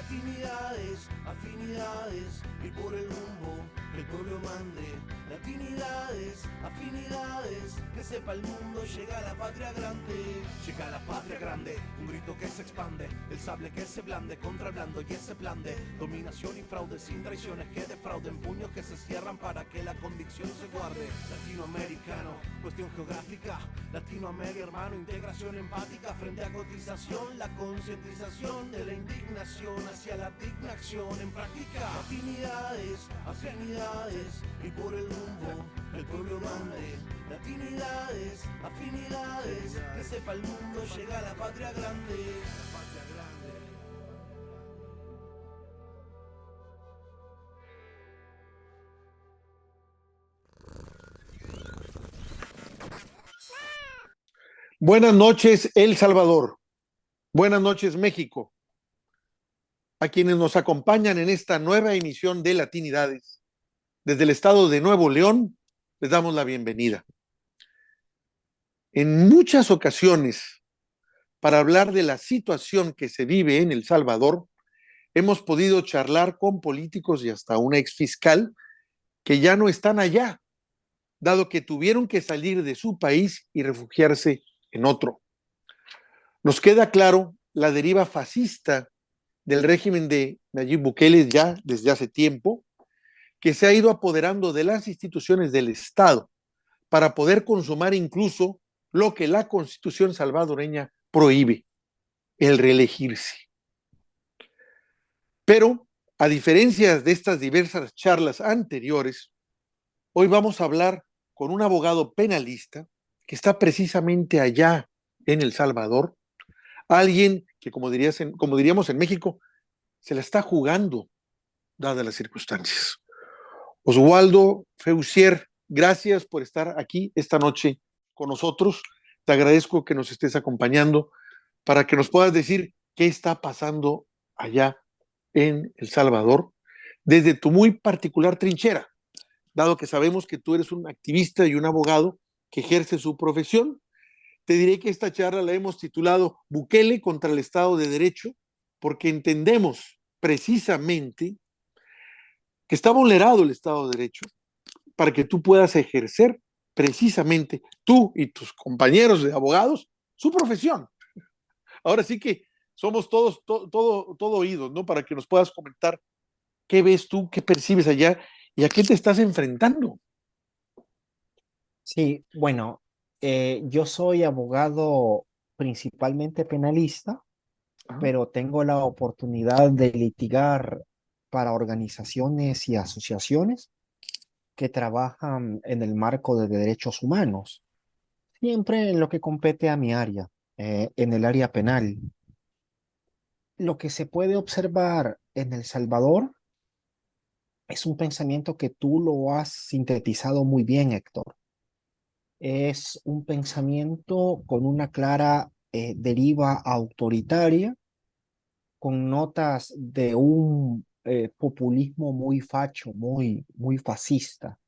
Latinidades, afinidades, y por el rumbo que el pueblo mande. Latinidades, afinidades, que sepa el mundo, llega la patria grande. Llega la patria grande, un grito que se expande, el sable que se blande contra el blando y ese plan de dominación y fraude, sin traiciones que defrauden, puños que se cierran para que la convicción se guarde. Latinoamericano, cuestión geográfica, Latinoamérica hermano, integración empática frente a cotización, la concientización de la indignación hacia la digna acción en práctica. Latinidades, afinidades, y por el rumbo el pueblo mande. Latinidades, afinidades, que sepa el mundo, llega la patria grande. La patria grande. Buenas noches, El Salvador. Buenas noches, México. A quienes nos acompañan en esta nueva emisión de Latinidades, desde el estado de Nuevo León, les damos la bienvenida. En muchas ocasiones, para hablar de la situación que se vive en El Salvador, hemos podido charlar con políticos y hasta una exfiscal que ya no están allá, dado que tuvieron que salir de su país y refugiarse en otro. Nos queda claro la deriva fascista del régimen de Nayib Bukele ya desde hace tiempo, que se ha ido apoderando de las instituciones del Estado para poder consumar incluso lo que la Constitución salvadoreña prohíbe, el reelegirse. Pero, a diferencia de estas diversas charlas anteriores, hoy vamos a hablar con un abogado penalista que está precisamente allá en El Salvador, alguien que, como diríamos en México, se la está jugando dadas las circunstancias. Oswaldo Feusier, gracias por estar aquí esta noche con nosotros. Te agradezco que nos estés acompañando para que nos puedas decir qué está pasando allá en El Salvador desde tu muy particular trinchera, dado que sabemos que tú eres un activista y un abogado que ejerce su profesión. Te diré que esta charla la hemos titulado Bukele contra el Estado de Derecho, porque entendemos precisamente que está vulnerado el Estado de Derecho para que tú puedas ejercer precisamente tú y tus compañeros de abogados su profesión. Ahora sí que somos todos, todo oídos, ¿no? Para que nos puedas comentar qué ves tú, qué percibes allá y a qué te estás enfrentando. Sí, bueno, yo soy abogado principalmente penalista, Ajá. pero tengo la oportunidad de litigar para organizaciones y asociaciones que trabajan en el marco de derechos humanos, siempre en lo que compete a mi área, en el área penal. Lo que se puede observar en El Salvador es un pensamiento que tú lo has sintetizado muy bien, Héctor. Es un pensamiento con una clara deriva autoritaria, con notas de un populismo muy facho, muy fascista,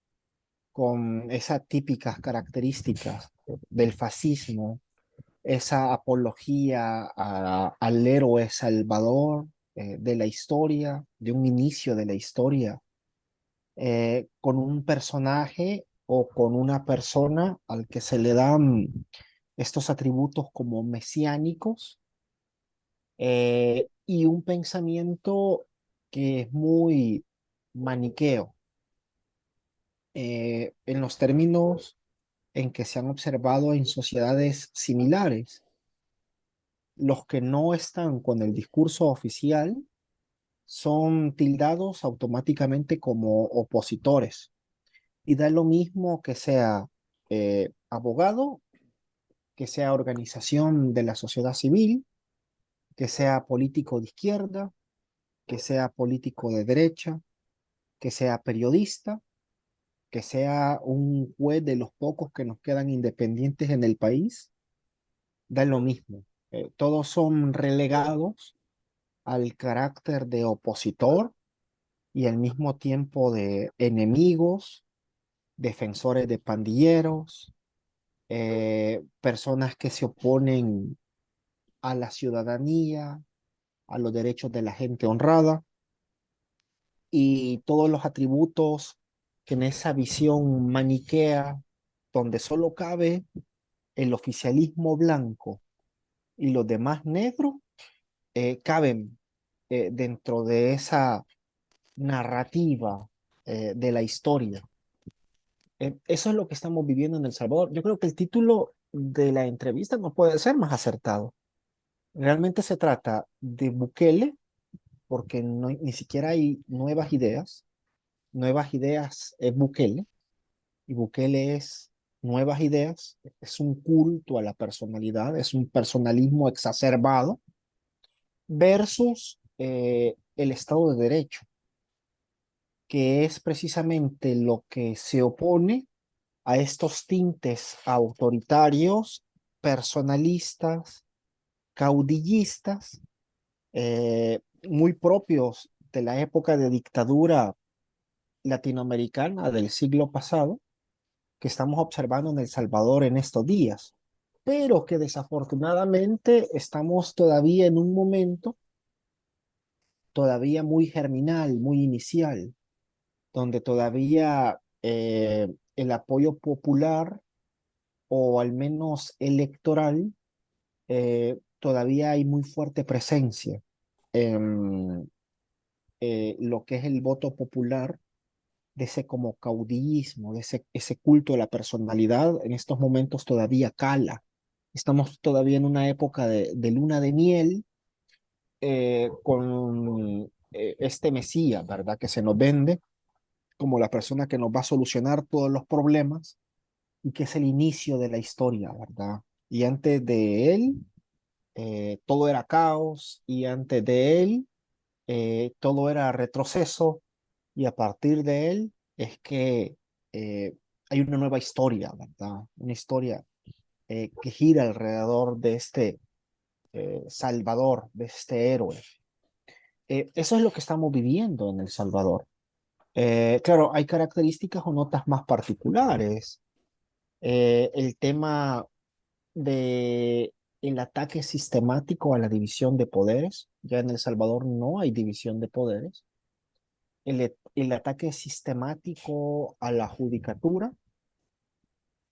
con esas típicas características del fascismo, esa apología al héroe salvador de la historia, de un inicio de la historia, con un personaje o con una persona al que se le dan estos atributos como mesiánicos, y un pensamiento que es muy maniqueo en los términos en que se han observado en sociedades similares. Los que no están con el discurso oficial son tildados automáticamente como opositores. Y da lo mismo que sea abogado, que sea organización de la sociedad civil, que sea político de izquierda, que sea político de derecha, que sea periodista, que sea un juez de los pocos que nos quedan independientes en el país, da lo mismo. Todos son relegados al carácter de opositor y al mismo tiempo de enemigos, defensores de pandilleros, personas que se oponen a la ciudadanía, a los derechos de la gente honrada y todos los atributos que en esa visión maniquea, donde solo cabe el oficialismo blanco y los demás negros, caben dentro de esa narrativa de la historia. Eso es lo que estamos viviendo en El Salvador. Yo creo que el título de la entrevista no puede ser más acertado. Realmente se trata de Bukele, porque ni siquiera hay nuevas ideas. Nuevas ideas es Bukele, y Bukele es nuevas ideas, es un culto a la personalidad, es un personalismo exacerbado, versus el Estado de Derecho, que es precisamente lo que se opone a estos tintes autoritarios, personalistas, caudillistas, muy propios de la época de dictadura latinoamericana del siglo pasado, que estamos observando en El Salvador en estos días, pero que desafortunadamente estamos todavía en un momento todavía muy germinal, muy inicial, donde todavía el apoyo popular o al menos electoral, todavía hay muy fuerte presencia en lo que es el voto popular, de ese como caudillismo, de ese culto de la personalidad. En estos momentos todavía cala. Estamos todavía en una época de luna de miel con este Mesías, ¿verdad? Que se nos vende como la persona que nos va a solucionar todos los problemas y que es el inicio de la historia, ¿verdad? Y antes de él, todo era caos, y antes de él, todo era retroceso, y a partir de él es que eh, hay una nueva historia, ¿verdad? Una historia que gira alrededor de este Salvador, de este héroe. Eso es lo que estamos viviendo en El Salvador. Claro, hay características o notas más particulares. El tema de el ataque sistemático a la división de poderes. Ya en El Salvador no hay división de poderes. El ataque sistemático a la judicatura,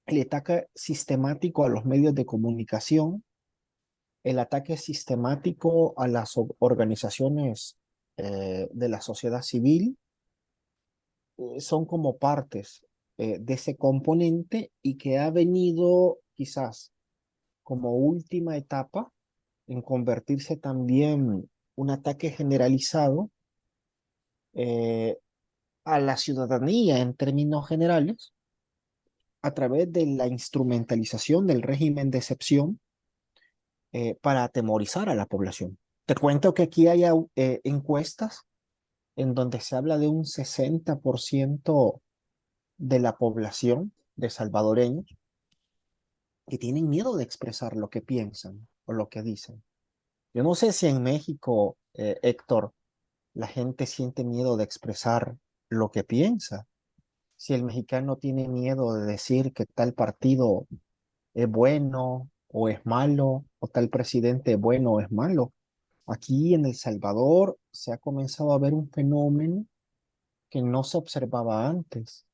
el ataque sistemático a los medios de comunicación, el ataque sistemático a las organizaciones de la sociedad civil, son como partes de ese componente, y que ha venido quizás como última etapa en convertirse también un ataque generalizado eh, a la ciudadanía en términos generales, a través de la instrumentalización del régimen de excepción para atemorizar a la población. Te cuento que aquí hay encuestas en donde se habla de un 60% de la población de salvadoreños que tienen miedo de expresar lo que piensan o lo que dicen. Yo no sé si en México, Héctor, la gente siente miedo de expresar lo que piensa. Si el mexicano tiene miedo de decir que tal partido es bueno o es malo, o tal presidente es bueno o es malo. Aquí en El Salvador se ha comenzado a ver un fenómeno que no se observaba antes,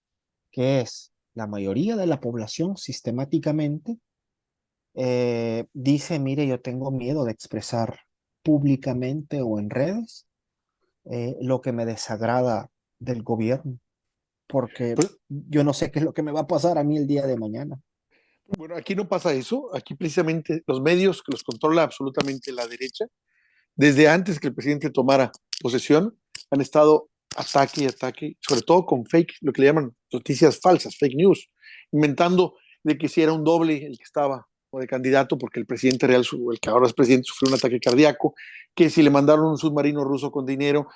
que es la mayoría de la población sistemáticamente dice: mire, yo tengo miedo de expresar públicamente o en redes lo que me desagrada del gobierno, porque Pues, yo no sé qué es lo que me va a pasar a mí el día de mañana. bueno, aquí no pasa eso. Aquí precisamente los medios que los controla absolutamente la derecha, desde antes que el presidente tomara posesión, han estado ataque y ataque, sobre todo con fake, lo que le llaman noticias falsas, fake news, inventando de que si era un doble el que estaba o de candidato, porque el presidente real, el que ahora es presidente, sufrió un ataque cardíaco, que si le mandaron un submarino ruso con dinero.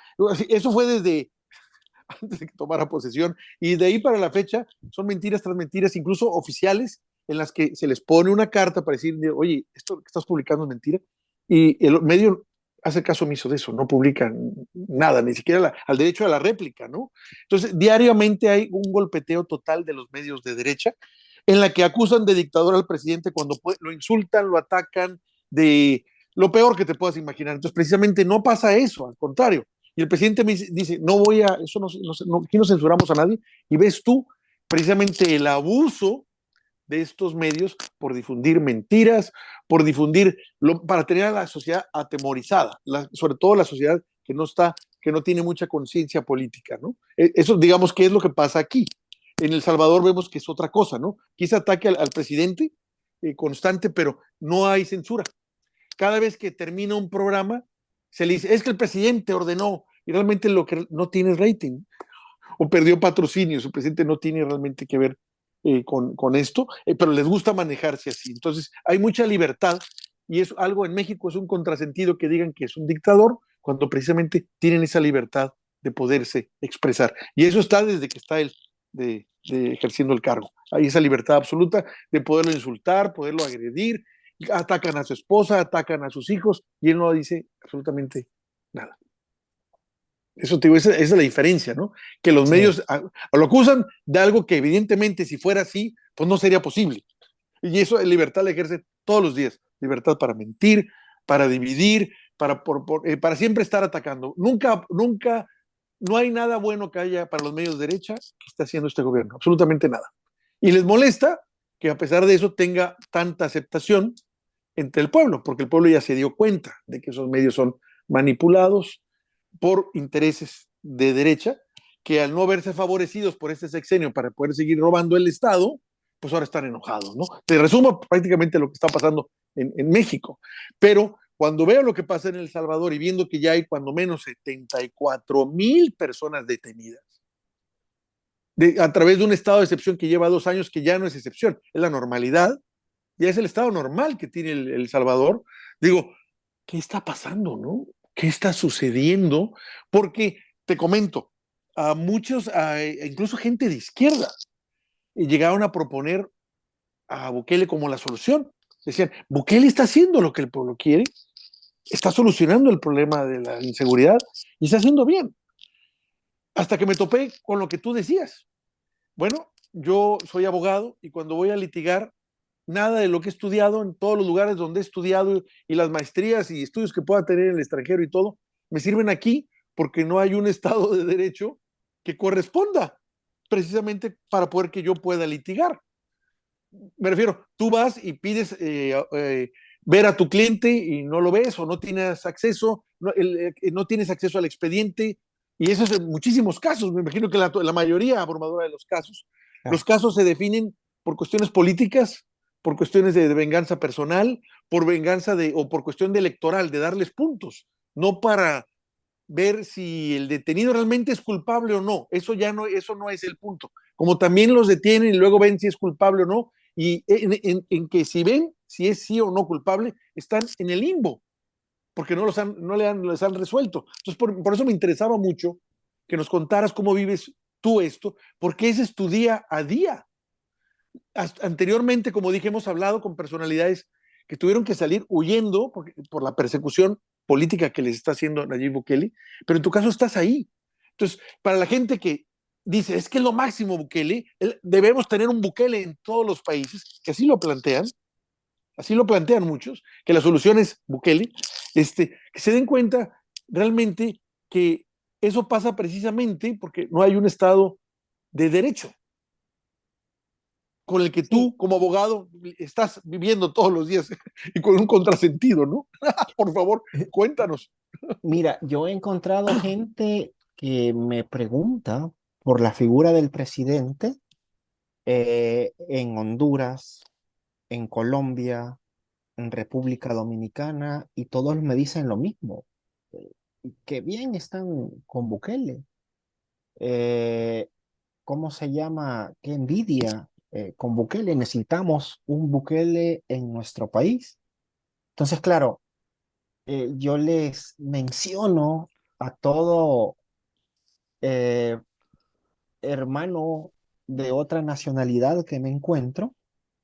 Eso fue desde antes de que tomara posesión, y de ahí para la fecha son mentiras tras mentiras, incluso oficiales, en las que se les pone una carta para decir: oye, esto que estás publicando es mentira, y el medio hace caso omiso de eso, no publican nada, ni siquiera al derecho a la réplica, ¿no? Entonces, diariamente hay un golpeteo total de los medios de derecha, en la que acusan de dictador al presidente cuando lo insultan, lo atacan, de lo peor que te puedas imaginar. Entonces, precisamente no pasa eso, al contrario. Y el presidente me dice, no voy a, eso no, aquí no censuramos a nadie. Y ves tú precisamente el abuso de estos medios por difundir mentiras, por difundir, para tener a la sociedad atemorizada, sobre todo la sociedad que no tiene mucha conciencia política, ¿no? Eso, digamos, que es lo que pasa aquí. En El Salvador vemos que es otra cosa, ¿no? Aquí se ataque al presidente constante, pero no hay censura. Cada vez que termina un programa, se le dice, es que el presidente ordenó, y realmente lo que no tiene rating, o perdió patrocinio, su presidente no tiene realmente que ver con esto, pero les gusta manejarse así. Entonces, hay mucha libertad, y es algo en México, es un contrasentido que digan que es un dictador, cuando precisamente tienen esa libertad de poderse expresar. Y eso está desde que está él ejerciendo el cargo. Hay esa libertad absoluta de poderlo insultar, poderlo agredir, atacan a su esposa, atacan a sus hijos, y él no dice absolutamente nada. Eso te digo, esa es la diferencia, ¿no? Que los Sí, medios lo acusan de algo que evidentemente si fuera así, pues no sería posible. Y eso, libertad la ejerce todos los días. Libertad para mentir, para dividir, para siempre estar atacando. Nunca, no hay nada bueno que haya para los medios de derecha que esté haciendo este gobierno. Absolutamente nada. Y les molesta que a pesar de eso tenga tanta aceptación entre el pueblo, porque el pueblo ya se dio cuenta de que esos medios son manipulados por intereses de derecha, que al no verse favorecidos por este sexenio para poder seguir robando el Estado, pues ahora están enojados, ¿no? Te resumo prácticamente lo que está pasando en México, pero cuando veo lo que pasa en El Salvador y viendo que ya hay cuando menos 74,000 personas detenidas, a través de un estado de excepción que lleva 2 años, que ya no es excepción, es la normalidad, ya es el estado normal que tiene El Salvador, digo, ¿qué está pasando, no? ¿Qué está sucediendo? Porque te comento, a muchos, incluso gente de izquierda, llegaron a proponer a Bukele como la solución. Decían, Bukele está haciendo lo que el pueblo quiere, está solucionando el problema de la inseguridad y está haciendo bien. Hasta que me topé con lo que tú decías. Bueno, yo soy abogado y cuando voy a litigar, nada de lo que he estudiado en todos los lugares donde he estudiado y las maestrías y estudios que pueda tener en el extranjero y todo, me sirven aquí porque no hay un Estado de Derecho que corresponda precisamente para poder que yo pueda litigar. Me refiero, tú vas y pides ver a tu cliente y no lo ves o no tienes acceso, no tienes acceso al expediente, y eso es en muchísimos casos. Me imagino que la mayoría abrumadora de los claro. casos se definen por cuestiones políticas, por cuestiones de venganza personal, por venganza o por cuestión de electoral, de darles puntos, no para ver si el detenido realmente es culpable o no. Eso no es el punto. Como también los detienen y luego ven si es culpable o no, y en que si ven si es sí o no culpable, están en el limbo, porque les han resuelto. Entonces, por eso me interesaba mucho que nos contaras cómo vives tú esto, porque ese es tu día a día. Anteriormente, como dije, hemos hablado con personalidades que tuvieron que salir huyendo por la persecución política que les está haciendo Nayib Bukele, pero en tu caso estás ahí. Entonces, para la gente que dice, es que es lo máximo Bukele, debemos tener un Bukele en todos los países, que así lo plantean muchos, que la solución es Bukele, que se den cuenta realmente que eso pasa precisamente porque no hay un Estado de derecho con el que Sí, tú, como abogado, estás viviendo todos los días y con un contrasentido, ¿no? Por favor, cuéntanos. mira, yo he encontrado gente que me pregunta por la figura del presidente en Honduras, en Colombia, en República Dominicana, y todos me dicen lo mismo, eh, que bien están con Bukele. Eh, ¿Cómo se llama? Qué envidia con Bukele. Necesitamos un Bukele en nuestro país. Entonces, claro, yo les menciono a todo eh, hermano de otra nacionalidad que me encuentro,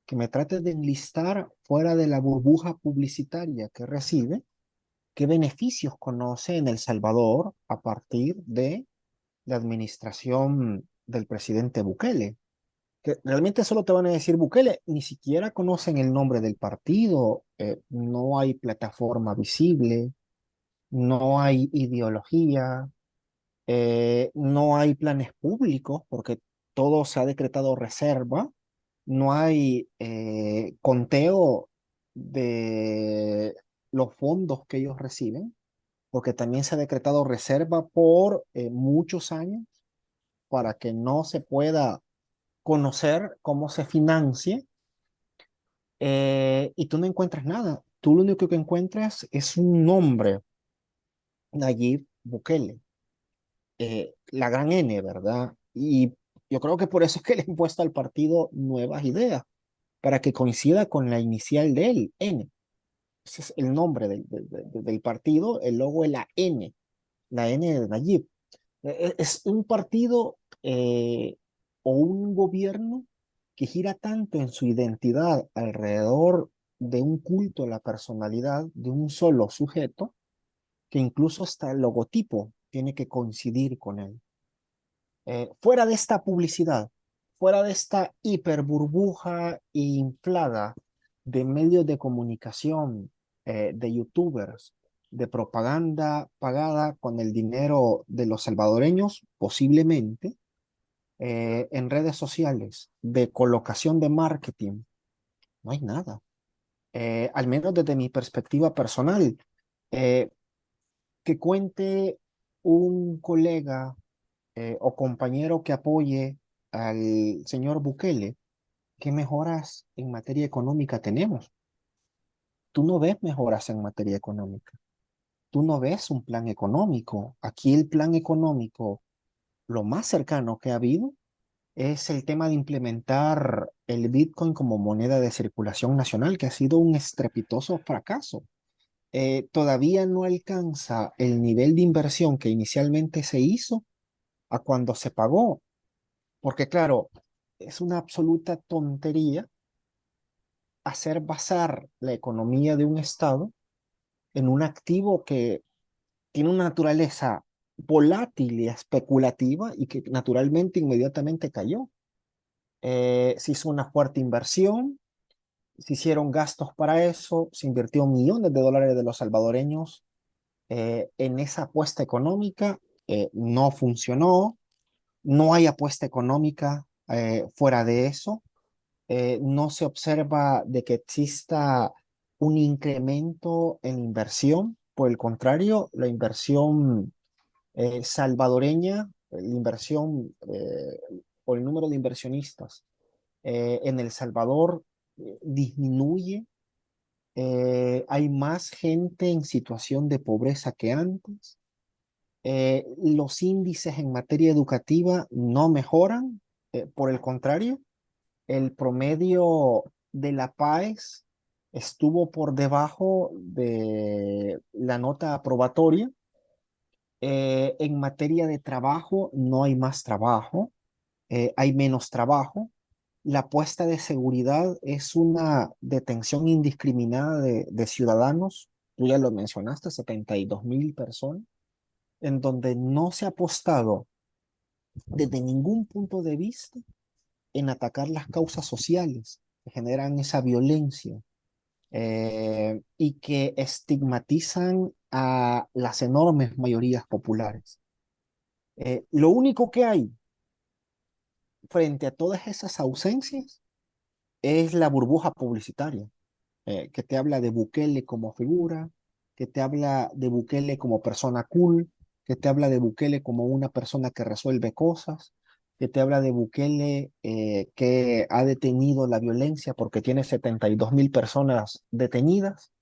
que me trate de enlistar fuera de la burbuja publicitaria que recibe, qué beneficios conoce en El Salvador a partir de la administración del presidente Bukele. que realmente solo te van a decir Bukele, ni siquiera conocen el nombre del partido, no hay plataforma visible, no hay ideología, no hay planes públicos porque todo se ha decretado reserva, no hay conteo de los fondos que ellos reciben, porque también se ha decretado reserva por muchos años para que no se pueda conocer cómo se financia, y tú no encuentras nada. Tú lo único que encuentras es un nombre, Nayib Bukele, la gran N, ¿verdad? Y yo creo que por eso es que le han puesto al partido Nuevas Ideas, para que coincida con la inicial de él, N. Ese es el nombre del partido, el logo es la N de Nayib. Es un partido o un gobierno que gira tanto en su identidad alrededor de un culto a la personalidad de un solo sujeto, que incluso hasta el logotipo tiene que coincidir con él. Fuera de esta publicidad, fuera de esta hiper burbuja inflada de medios de comunicación, de youtubers, de propaganda pagada con el dinero de los salvadoreños, posiblemente, en redes sociales, de colocación de marketing, no hay nada. Al menos desde mi perspectiva personal, eh, que cuente un colega o compañero que apoye al señor Bukele, ¿qué mejoras en materia económica tenemos? Tú no ves mejoras en materia económica. Tú no ves un plan económico. Aquí el plan económico, lo más cercano que ha habido es el tema de implementar el Bitcoin como moneda de circulación nacional, que ha sido un estrepitoso fracaso. Todavía no alcanza el nivel de inversión que inicialmente se hizo a cuando se pagó. Porque claro, es una absoluta tontería hacer basar la economía de un Estado en un activo que tiene una naturaleza volátil y especulativa y que naturalmente inmediatamente cayó. Se hizo una fuerte inversión, se hicieron gastos para eso, se invirtió millones de dólares de los salvadoreños en esa apuesta económica, no funcionó, no hay apuesta económica fuera de eso. No se observa de que exista un incremento en inversión. Por el contrario, la inversión salvadoreña, la inversión o el número de inversionistas en El Salvador disminuye. Hay más gente en situación de pobreza que antes. Los índices en materia educativa no mejoran, por el contrario, el promedio de la PAES estuvo por debajo de la nota aprobatoria. En materia de trabajo, no hay más trabajo, hay menos trabajo. La apuesta de seguridad es una detención indiscriminada de ciudadanos, tú ya lo mencionaste, 72.000 personas, en donde no se ha apostado desde ningún punto de vista en atacar las causas sociales que generan esa violencia, y que estigmatizan a las enormes mayorías populares. Lo único que hay frente a todas esas ausencias es la burbuja publicitaria, que te habla de Bukele como figura, que te habla de Bukele como persona cool, que te habla de Bukele como una persona que resuelve cosas, que te habla de Bukele que ha detenido la violencia porque tiene 72.000 personas detenidas.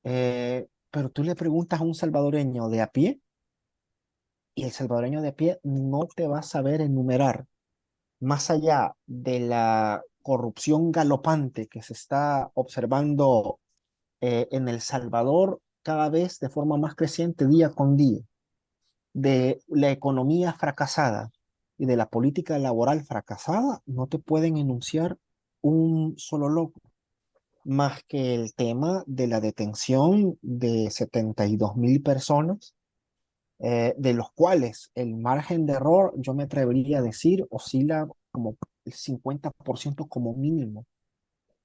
Pero tú le preguntas a un salvadoreño de a pie y el salvadoreño de a pie no te va a saber enumerar, más allá de la corrupción galopante que se está observando en El Salvador cada vez de forma más creciente día con día, de la economía fracasada y de la política laboral fracasada, no te pueden enunciar un solo logro, más que el tema de la detención de 72.000 personas, de los cuales el margen de error, yo me atrevería a decir, oscila como el 50% como mínimo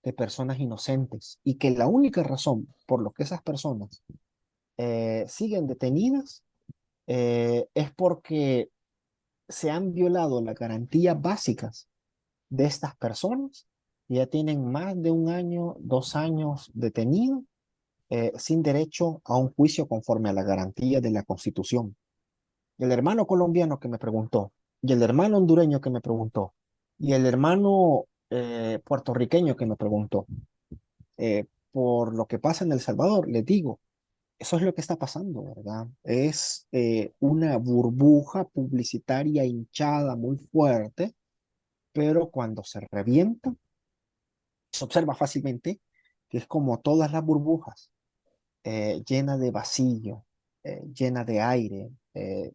de personas inocentes y que la única razón por lo que esas personas siguen detenidas es porque se han violado las garantías básicas de estas personas y ya tienen más de un año, 2 años detenidos sin derecho a un juicio conforme a las garantías de la Constitución. El hermano colombiano que me preguntó, y el hermano hondureño que me preguntó, y el hermano puertorriqueño que me preguntó, por lo que pasa en El Salvador, les digo, eso es lo que está pasando, ¿verdad? Es una burbuja publicitaria hinchada muy fuerte, pero cuando se revienta, se observa fácilmente que es como todas las burbujas, llena de vacío, llena de aire,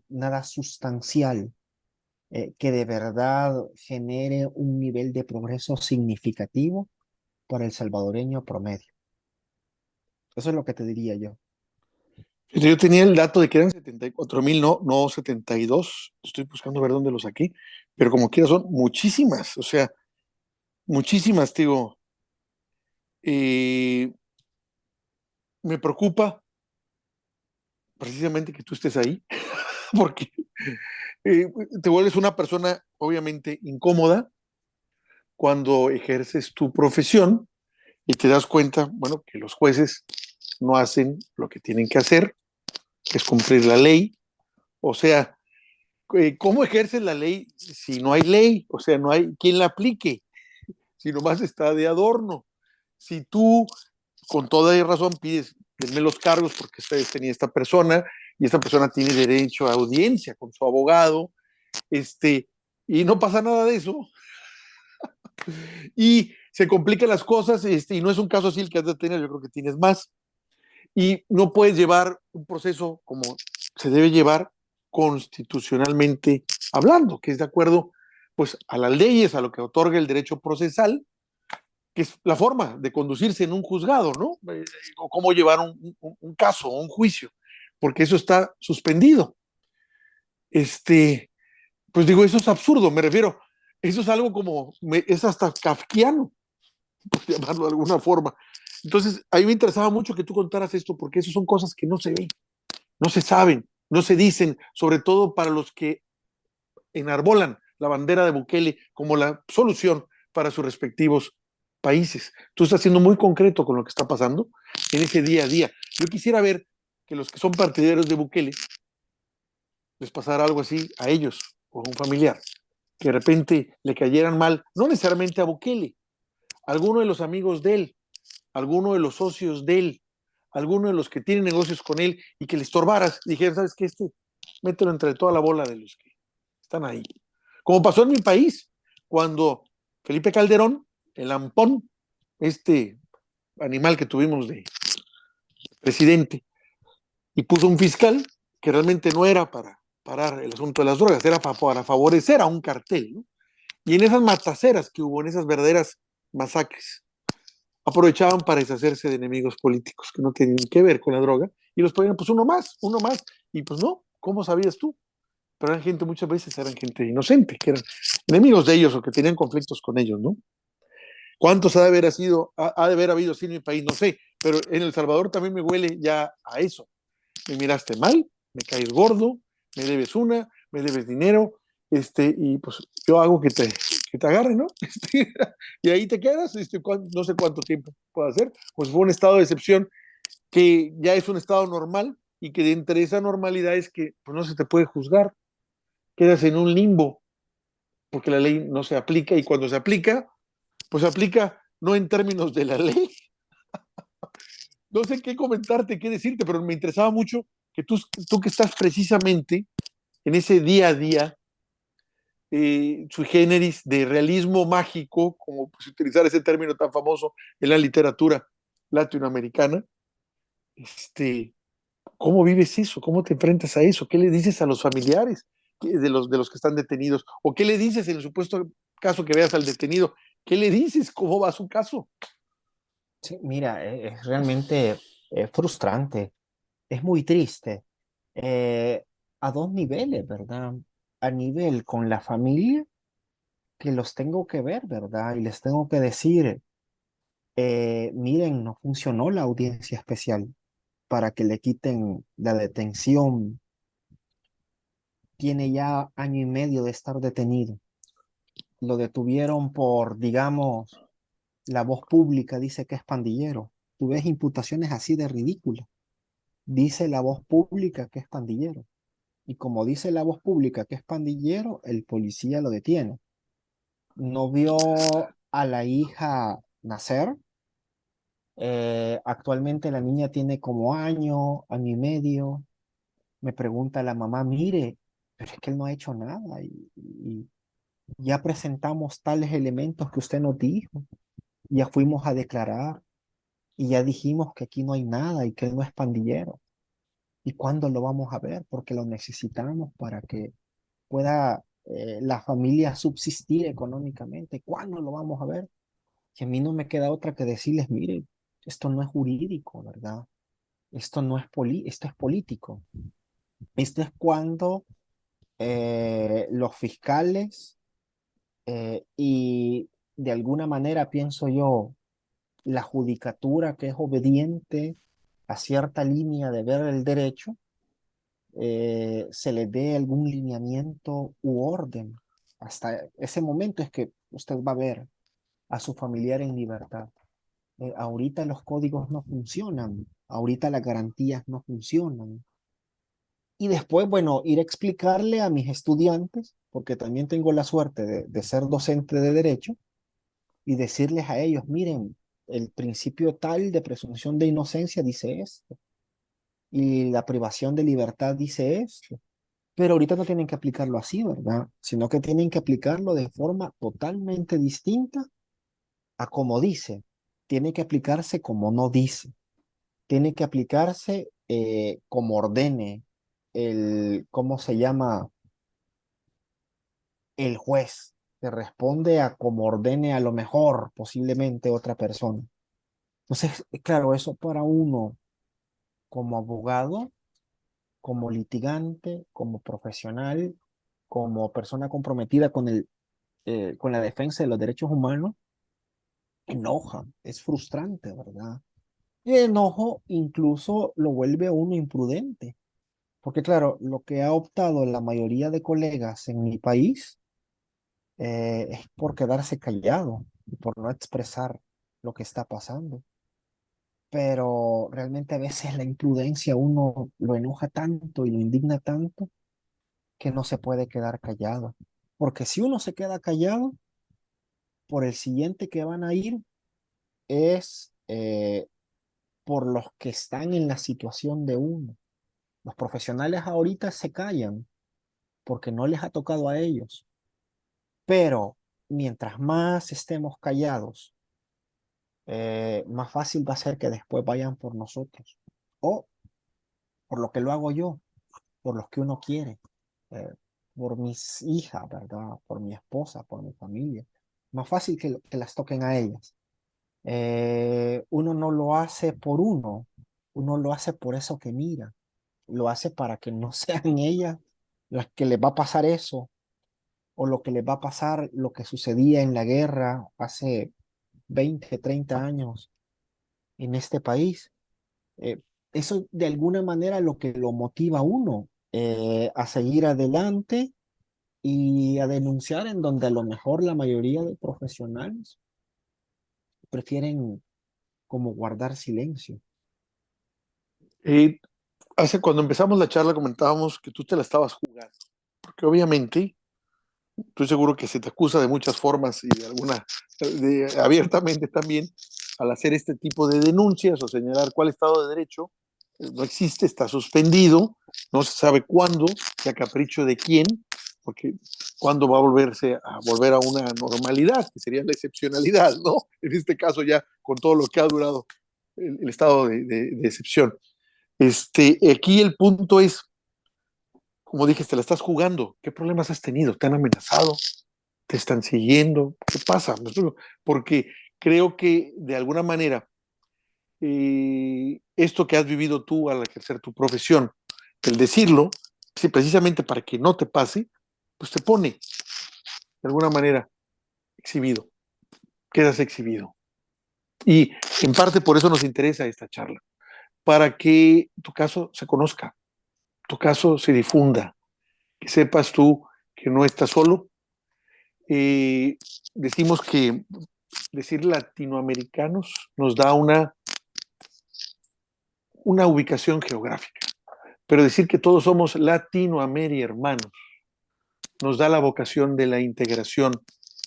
nada sustancial que de verdad genere un nivel de progreso significativo para el salvadoreño promedio. Eso es lo que te diría yo. Yo tenía el dato de que eran 74,000, no 72. Estoy buscando ver dónde lo saqué, pero como quiera son muchísimas, o sea, muchísimas, digo. Eh, Me preocupa precisamente que tú estés ahí, porque te vuelves una persona obviamente incómoda cuando ejerces tu profesión y te das cuenta, bueno, que los jueces no hacen lo que tienen que hacer, que es cumplir la ley. O sea, ¿cómo ejerces la ley si no hay ley? O sea, no hay quien la aplique, si nomás está de adorno. Si tú, con toda razón, pides, denme los cargos porque ustedes tenía esta persona y esta persona tiene derecho a audiencia con su abogado, y no pasa nada de eso, y se complican las cosas, y no es un caso así el que has de tener, yo creo que tienes más, y no puedes llevar un proceso como se debe llevar constitucionalmente hablando, que es de acuerdo pues a las leyes, a lo que otorga el derecho procesal, que es la forma de conducirse en un juzgado, ¿no? O cómo llevar un caso, un juicio, porque eso está suspendido. Pues digo, eso es absurdo, me refiero, eso es algo como, es hasta kafkiano, por llamarlo de alguna forma. Entonces, a mí me interesaba mucho que tú contaras esto, porque eso son cosas que no se ven, no se saben, no se dicen, sobre todo para los que enarbolan la bandera de Bukele como la solución para sus respectivos países. Tú estás siendo muy concreto con lo que está pasando en ese día a día. Yo quisiera ver que los que son partidarios de Bukele les pasara algo así a ellos o a un familiar, que de repente le cayeran mal, no necesariamente a Bukele, a alguno de los amigos de él, a alguno de los socios de él, a alguno de los que tienen negocios con él y que le estorbaras, dijeran, ¿sabes qué? Mételo entre toda la bola de los que están ahí. Como pasó en mi país, cuando Felipe Calderón, el ampón, este animal que tuvimos de presidente, y puso un fiscal que realmente no era para parar el asunto de las drogas, era para favorecer a un cartel, ¿no? Y en esas mataceras que hubo, en esas verdaderas masacres, aprovechaban para deshacerse de enemigos políticos que no tenían que ver con la droga y los ponían, pues uno más, y pues no, ¿cómo sabías tú? Pero eran gente, muchas veces eran gente inocente, que eran enemigos de ellos o que tenían conflictos con ellos, ¿no? ¿Cuántos ha de haber sido, ha de haber habido así en mi país? No sé, pero en El Salvador también me huele ya a eso. Me miraste mal, me caes gordo, me debes me debes dinero, y pues yo hago que te agarre, ¿no? Y ahí te quedas, no sé cuánto tiempo puede hacer, pues fue un estado de excepción que ya es un estado normal y que entre esa normalidad es que pues, no se te puede juzgar, quedas en un limbo porque la ley no se aplica y cuando se aplica, pues se aplica no en términos de la ley. No sé qué comentarte, qué decirte, pero me interesaba mucho que tú que estás precisamente en ese día a día, sui generis de realismo mágico, como pues, utilizar ese término tan famoso en la literatura latinoamericana, ¿cómo vives eso? ¿Cómo te enfrentas a eso? ¿Qué le dices a los familiares de los que están detenidos? ¿O qué le dices en el supuesto caso que veas al detenido? ¿Qué le dices? ¿Cómo va su caso? Sí, mira, es realmente frustrante, es muy triste, eh, a dos niveles, ¿verdad? A nivel con la familia que los tengo que ver, ¿verdad? Y les tengo que decir, miren, no funcionó la audiencia especial para que le quiten la detención. Tiene ya año y medio de estar detenido. Lo detuvieron por, digamos, la voz pública dice que es pandillero. Tú ves imputaciones así de ridículas. Dice la voz pública que es pandillero. Y como dice la voz pública que es pandillero, el policía lo detiene. No vio a la hija nacer. Actualmente la niña tiene como año y medio. Me pregunta la mamá, mire, pero es que él no ha hecho nada y ya presentamos tales elementos que usted nos dijo. Ya fuimos a declarar y ya dijimos que aquí no hay nada y que él no es pandillero. ¿Y cuándo lo vamos a ver? Porque lo necesitamos para que pueda la familia subsistir económicamente. ¿Cuándo lo vamos a ver? Y a mí no me queda otra que decirles, mire, esto no es jurídico, ¿verdad? Esto no es esto es político. Esto es cuando los fiscales y de alguna manera pienso yo, la judicatura que es obediente a cierta línea de ver el derecho, se le dé algún lineamiento u orden. Hasta ese momento es que usted va a ver a su familiar en libertad. Ahorita los códigos no funcionan, ahorita las garantías no funcionan. Y después, bueno, ir a explicarle a mis estudiantes, porque también tengo la suerte de ser docente de derecho, y decirles a ellos, miren, el principio tal de presunción de inocencia dice esto, y la privación de libertad dice esto. Pero ahorita no tienen que aplicarlo así, ¿verdad? Sino que tienen que aplicarlo de forma totalmente distinta a como dice. Tiene que aplicarse como no dice. Tiene que aplicarse como ordene ¿cómo se llama? El juez, que responde a como ordene a lo mejor posiblemente otra persona. Entonces, claro, eso para uno como abogado, como litigante, como profesional, como persona comprometida con la defensa de los derechos humanos, enoja, es frustrante, ¿verdad? Y el enojo incluso lo vuelve a uno imprudente, porque claro, lo que ha optado la mayoría de colegas en mi país es por quedarse callado y por no expresar lo que está pasando. Pero realmente a veces la imprudencia a uno lo enoja tanto y lo indigna tanto que no se puede quedar callado. Porque si uno se queda callado, por el siguiente que van a ir es por los que están en la situación de uno. Los profesionales ahorita se callan porque no les ha tocado a ellos. Pero mientras más estemos callados, más fácil va a ser que después vayan por nosotros. O por lo que lo hago yo, por los que uno quiere, eh, por mis hijas, ¿verdad? Por mi esposa, por mi familia. Más fácil que las toquen a ellas. Uno no lo hace por uno lo hace por eso que mira, lo hace para que no sean ellas las que les va a pasar eso, o lo que les va a pasar lo que sucedía en la guerra hace 20 30 años en este país. Eh, Eso de alguna manera lo que lo motiva a uno a seguir adelante y a denunciar en donde a lo mejor la mayoría de profesionales prefieren como guardar silencio. Eh, cuando empezamos la charla comentábamos que tú te la estabas jugando, porque obviamente estoy seguro que se te acusa de muchas formas y abiertamente también al hacer este tipo de denuncias o señalar cuál Estado de Derecho no existe, está suspendido, no se sabe cuándo, y a capricho de quién, porque cuándo va a volver a una normalidad, que sería la excepcionalidad, ¿no? En este caso ya con todo lo que ha durado el estado de excepción. Aquí el punto es, como dije, te la estás jugando. ¿Qué problemas has tenido? ¿Te han amenazado? ¿Te están siguiendo? ¿Qué pasa? Porque creo que de alguna manera esto que has vivido tú al ejercer tu profesión, el decirlo, sí, precisamente para que no te pase, pues te pone de alguna manera. exhibido, quedas exhibido. Y en parte por eso nos interesa esta charla, para que tu caso se conozca, tu caso se difunda, que sepas tú que no estás solo. Eh, Decimos que decir latinoamericanos nos da una ubicación geográfica, pero decir que todos somos Latinoamérica hermanos nos da la vocación de la integración.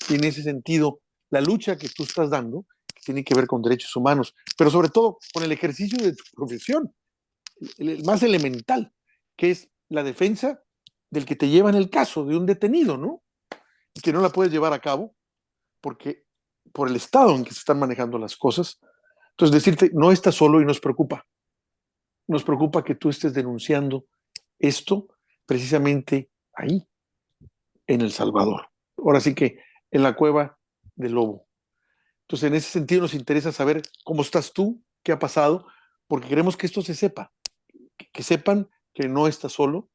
Y en ese sentido, la lucha que tú estás dando, que tiene que ver con derechos humanos, pero sobre todo con el ejercicio de tu profesión, el más elemental, que es la defensa del que te lleva en el caso de un detenido, ¿no? Y que no la puedes llevar a cabo porque por el estado en que se están manejando las cosas. Entonces, decirte, no estás solo y nos preocupa que tú estés denunciando esto precisamente ahí, en El Salvador. Ahora sí que en la cueva del lobo. Entonces, en ese sentido nos interesa saber cómo estás tú, qué ha pasado, porque queremos que esto se sepa, que sepan que no estás solo,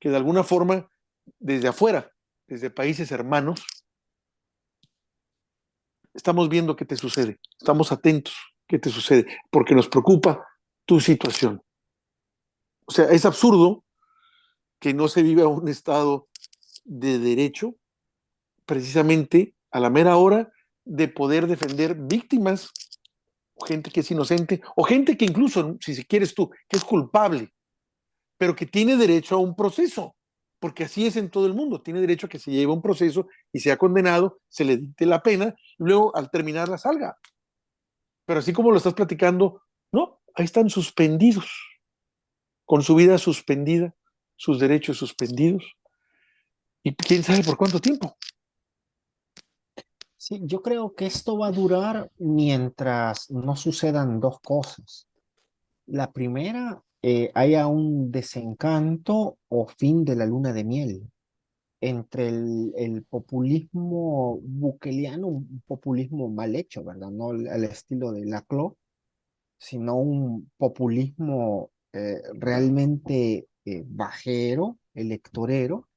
que de alguna forma, desde afuera, desde países hermanos, estamos viendo qué te sucede, estamos atentos qué te sucede, porque nos preocupa tu situación. O sea, es absurdo que no se viva un estado de derecho precisamente a la mera hora de poder defender víctimas, o gente que es inocente, o gente que incluso, si quieres tú, que es culpable, pero que tiene derecho a un proceso, porque así es en todo el mundo, tiene derecho a que se lleve un proceso y sea condenado, se le dicte la pena, y luego al terminar la salga. Pero así como lo estás platicando, no, ahí están suspendidos, con su vida suspendida, sus derechos suspendidos, y quién sabe por cuánto tiempo. Sí, yo creo que esto va a durar mientras no sucedan dos cosas. La primera, haya un desencanto o fin de la luna de miel entre el populismo bukeliano, un populismo mal hecho, ¿verdad? No al estilo de Laclau, sino un populismo realmente bajero, electorero.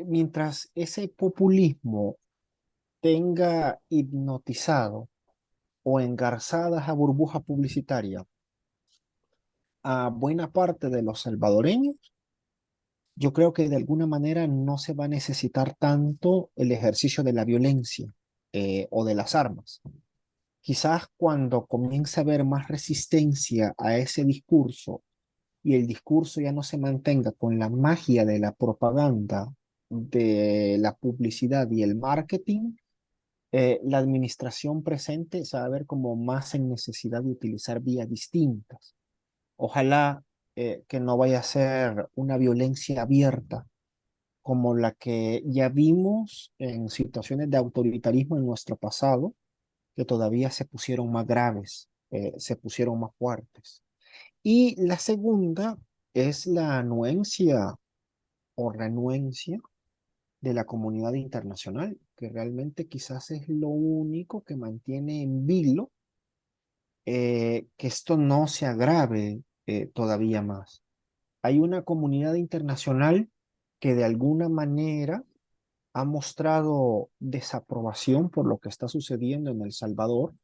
Mientras ese populismo tenga hipnotizado o engarzadas a burbuja publicitaria a buena parte de los salvadoreños, yo creo que de alguna manera no se va a necesitar tanto el ejercicio de la violencia o de las armas. Quizás cuando comience a haber más resistencia a ese discurso y el discurso ya no se mantenga con la magia de la propaganda, de la publicidad y el marketing, la administración presente se va a ver como más en necesidad de utilizar vías distintas. Ojalá que no vaya a ser una violencia abierta como la que ya vimos en situaciones de autoritarismo en nuestro pasado, que todavía se pusieron más graves, se pusieron más fuertes. Y la segunda es la anuencia o renuencia de la comunidad internacional, que realmente quizás es lo único que mantiene en vilo que esto no se agrave todavía más. Hay una comunidad internacional que de alguna manera ha mostrado desaprobación por lo que está sucediendo en El Salvador,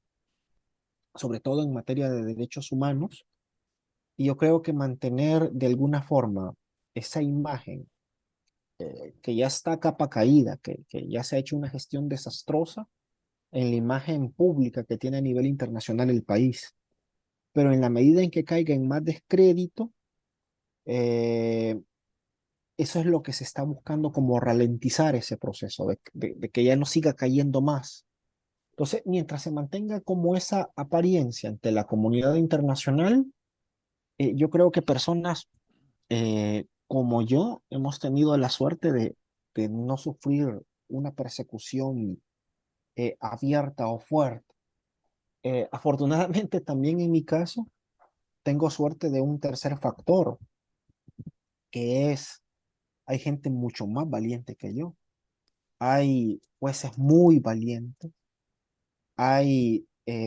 sobre todo en materia de derechos humanos, y yo creo que mantener de alguna forma esa imagen que ya está a capa caída, que ya se ha hecho una gestión desastrosa en la imagen pública que tiene a nivel internacional el país, pero en la medida en que caiga en más descrédito, eh, eso es lo que se está buscando como ralentizar ese proceso, de que ya no siga cayendo más. Entonces, mientras se mantenga como esa apariencia ante la comunidad internacional, yo creo que personas como yo hemos tenido la suerte de no sufrir una persecución abierta o fuerte. Afortunadamente, también en mi caso, tengo suerte de un tercer factor, que es, hay gente mucho más valiente que yo. Hay jueces muy valientes, hay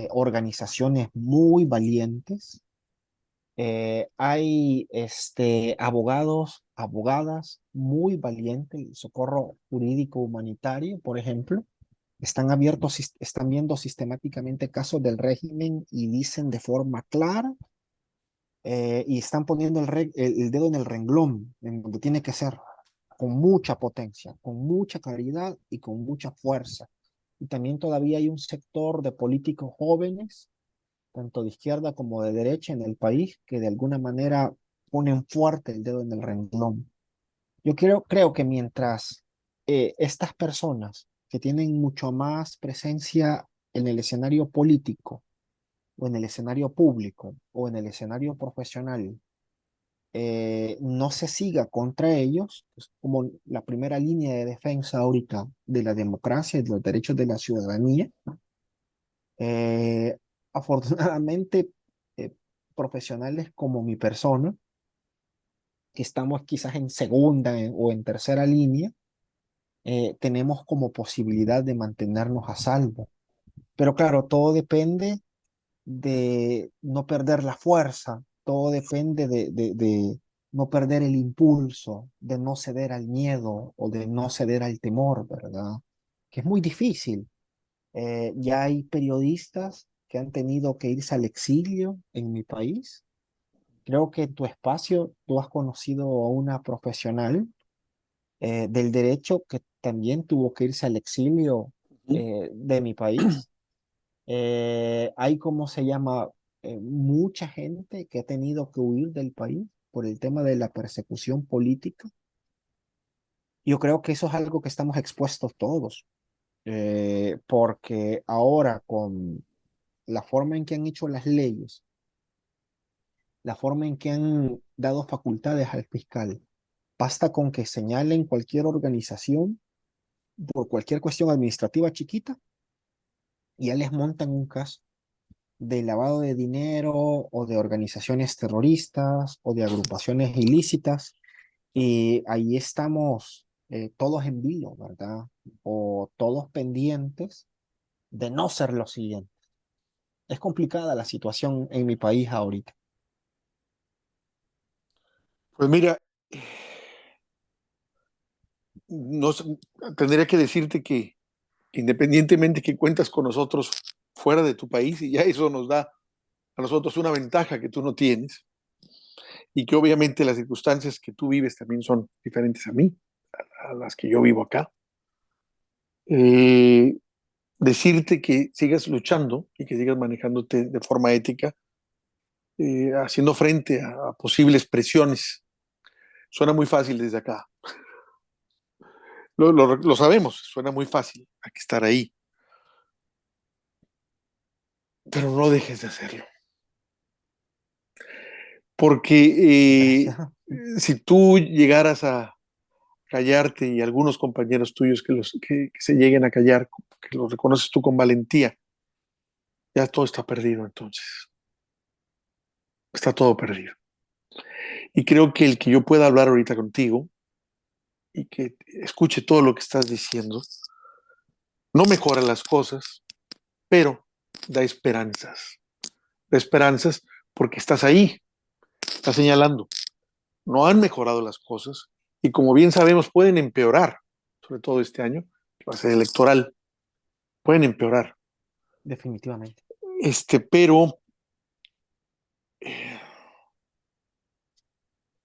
organizaciones muy valientes, hay abogados, abogadas muy valientes, el socorro jurídico humanitario, por ejemplo, están viendo sistemáticamente casos del régimen y dicen de forma clara y están poniendo el dedo en el renglón, en donde tiene que ser, con mucha potencia, con mucha claridad y con mucha fuerza. Y también todavía hay un sector de políticos jóvenes, tanto de izquierda como de derecha en el país, que de alguna manera ponen fuerte el dedo en el renglón. Yo creo que mientras estas personas que tienen mucho más presencia en el escenario político o en el escenario público o en el escenario profesional, no se siga contra ellos, pues, como la primera línea de defensa ahorita de la democracia y de los derechos de la ciudadanía, eh, afortunadamente, eh, profesionales como mi persona, que estamos quizás en segunda o en tercera línea, tenemos como posibilidad de mantenernos a salvo. Pero claro, todo depende de no perder la fuerza, todo depende de no perder el impulso, de no ceder al miedo o de no ceder al temor, ¿verdad? Que es muy difícil. Ya hay periodistas que han tenido que irse al exilio en mi país. Creo que en tu espacio tú has conocido a una profesional del derecho que también tuvo que irse al exilio Ujú. de mi país. Hay, ¿cómo se llama? Mucha gente que ha tenido que huir del país por el tema de la persecución política. Yo creo que eso es algo que estamos expuestos todos, porque ahora con la forma en que han hecho las leyes, la forma en que han dado facultades al fiscal, basta con que señalen cualquier organización por cualquier cuestión administrativa chiquita y ya les montan un caso de lavado de dinero o de organizaciones terroristas o de agrupaciones ilícitas y ahí estamos todos en vilo, ¿verdad? O todos pendientes de no ser lo siguiente. Es complicada la situación en mi país ahorita. Pues mira, no, tendría que decirte que independientemente que cuentas con nosotros fuera de tu país, y ya eso nos da a nosotros una ventaja que tú no tienes, y que obviamente las circunstancias que tú vives también son diferentes a mí, a las que yo vivo acá. Eh, Decirte que sigas luchando y que sigas manejándote de forma ética, haciendo frente a posibles presiones. Suena muy fácil desde acá. Lo sabemos, suena muy fácil. Hay que estar ahí. Pero no dejes de hacerlo. Porque Gracias. si tú llegaras a callarte y algunos compañeros tuyos que se lleguen a callar, que los reconoces tú con valentía, ya todo está perdido entonces. Está todo perdido. Y creo que el que yo pueda hablar ahorita contigo y que escuche todo lo que estás diciendo, no mejora las cosas, pero da esperanzas. Da esperanzas porque estás ahí, estás señalando. No han mejorado las cosas y como bien sabemos pueden empeorar, sobre todo este año, que va a ser electoral, pueden empeorar. Definitivamente. Pero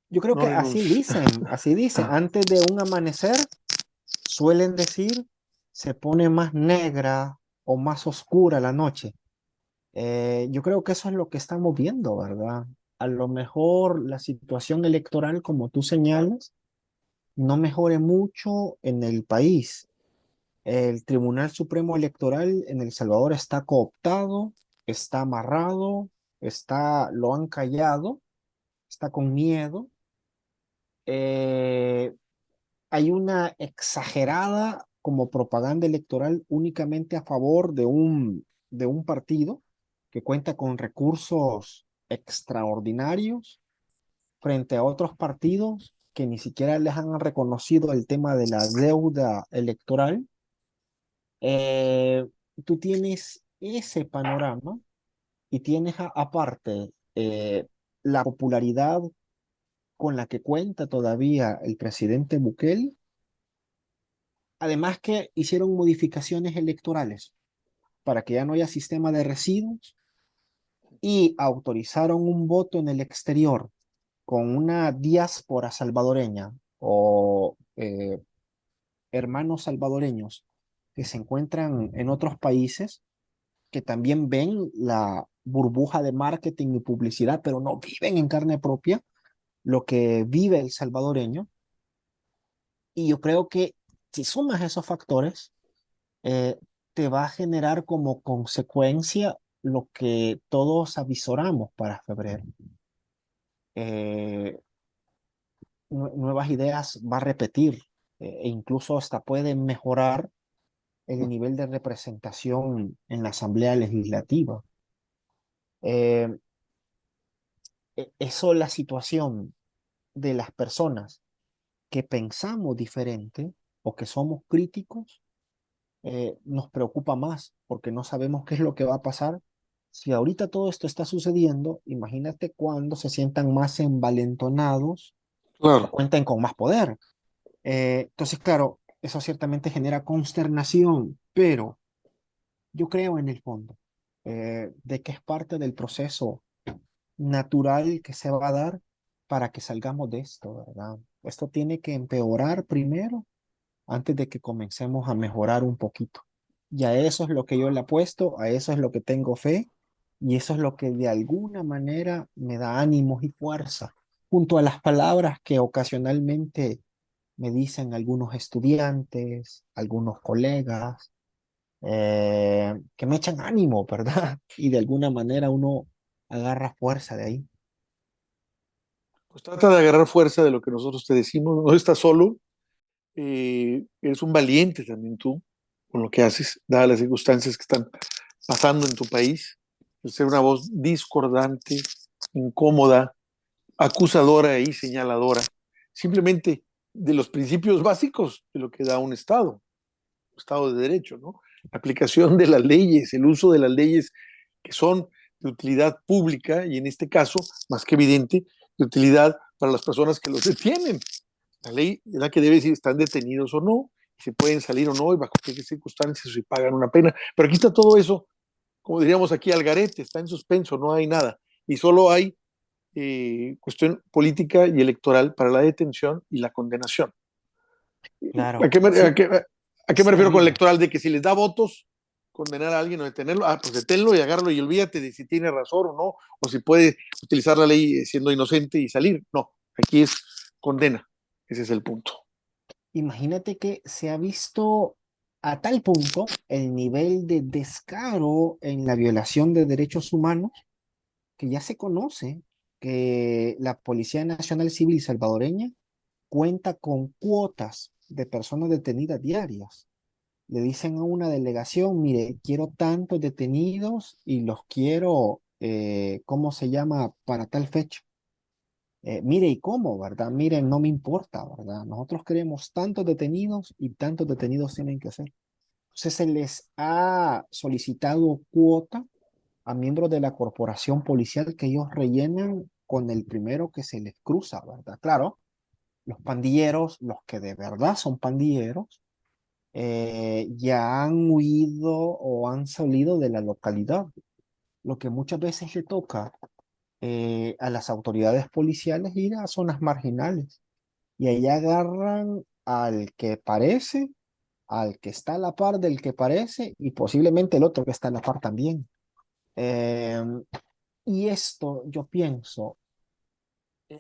Yo creo no que renuncies. así dicen, antes de un amanecer, suelen decir, se pone más negra o más oscura la noche. Yo creo que eso es lo que estamos viendo, ¿verdad? A lo mejor la situación electoral, como tú señalas, no mejore mucho en el país. El Tribunal Supremo Electoral en El Salvador está cooptado, está amarrado, lo han callado, está con miedo. Eh, Hay una exagerada como propaganda electoral únicamente a favor de un partido que cuenta con recursos extraordinarios frente a otros partidos que ni siquiera les han reconocido el tema de la deuda electoral. Eh, Tú tienes ese panorama y tienes aparte la popularidad con la que cuenta todavía el presidente Bukele. Además que hicieron modificaciones electorales para que ya no haya sistema de residuos y autorizaron un voto en el exterior con una diáspora salvadoreña o hermanos salvadoreños que se encuentran en otros países, que también ven la burbuja de marketing y publicidad, pero no viven en carne propia lo que vive el salvadoreño. Y yo creo que si sumas esos factores, eh, te va a generar como consecuencia lo que todos avisoramos para febrero. Eh, Nuevas ideas va a repetir e incluso hasta puede mejorar el nivel de representación en la Asamblea Legislativa. Eh, Eso, la situación de las personas que pensamos diferente o que somos críticos, nos preocupa más porque no sabemos qué es lo que va a pasar. Si ahorita todo esto está sucediendo, imagínate cuando se sientan más envalentonados o Claro. cuenten con más poder. Entonces, claro, eso ciertamente genera consternación, pero yo creo en el fondo de que es parte del proceso natural que se va a dar para que salgamos de esto, ¿verdad? Esto tiene que empeorar primero antes de que comencemos a mejorar un poquito. Y a eso es lo que yo le apuesto, a eso es lo que tengo fe y eso es lo que de alguna manera me da ánimos y fuerza, junto a las palabras que ocasionalmente me dicen algunos estudiantes, algunos colegas, que me echan ánimo, ¿verdad? Y de alguna manera uno agarra fuerza de ahí. Pues trata de agarrar fuerza de lo que nosotros te decimos. No estás solo. Eres un valiente también tú con lo que haces, dadas las circunstancias que están pasando en tu país. El ser una voz discordante, incómoda, acusadora y señaladora, simplemente de los principios básicos de lo que da un Estado de Derecho, ¿no? La aplicación de las leyes, el uso de las leyes que son de utilidad pública y en este caso, más que evidente, de utilidad para las personas que los detienen. La ley es la que debe decir si están detenidos o no, si pueden salir o no y bajo qué circunstancias, si pagan una pena. Pero aquí está todo eso, como diríamos aquí, al garete, está en suspenso, no hay nada. Y solo hay cuestión política y electoral para la detención y la condenación. ¿A Claro, qué, me, sí, a qué me refiero con sí. electoral? De que si les da votos, condenar a alguien o detenerlo, pues deténlo y agarrarlo y olvídate de si tiene razón o no, o si puede utilizar la ley siendo inocente y salir. No, aquí es condena. Ese es el punto. Imagínate que se ha visto a tal punto el nivel de descaro en la violación de derechos humanos que ya se conoce que la Policía Nacional Civil salvadoreña cuenta con cuotas de personas detenidas diarias. Le dicen a una delegación, mire, quiero tantos detenidos y los quiero, ¿cómo se llama? Para tal fecha. Mire, ¿y cómo, verdad? Miren, no me importa, ¿verdad? Nosotros queremos tantos detenidos y tantos detenidos tienen que ser. Entonces se les ha solicitado cuota a miembros de la corporación policial que ellos rellenan con el primero que se les cruza, ¿verdad? Claro, los pandilleros, los que de verdad son pandilleros, ya han huido o han salido de la localidad, lo que muchas veces le toca a las autoridades policiales ir a zonas marginales y ahí agarran al que parece, al que está a la par del que parece y posiblemente el otro que está a la par también. Eh, y esto, yo pienso,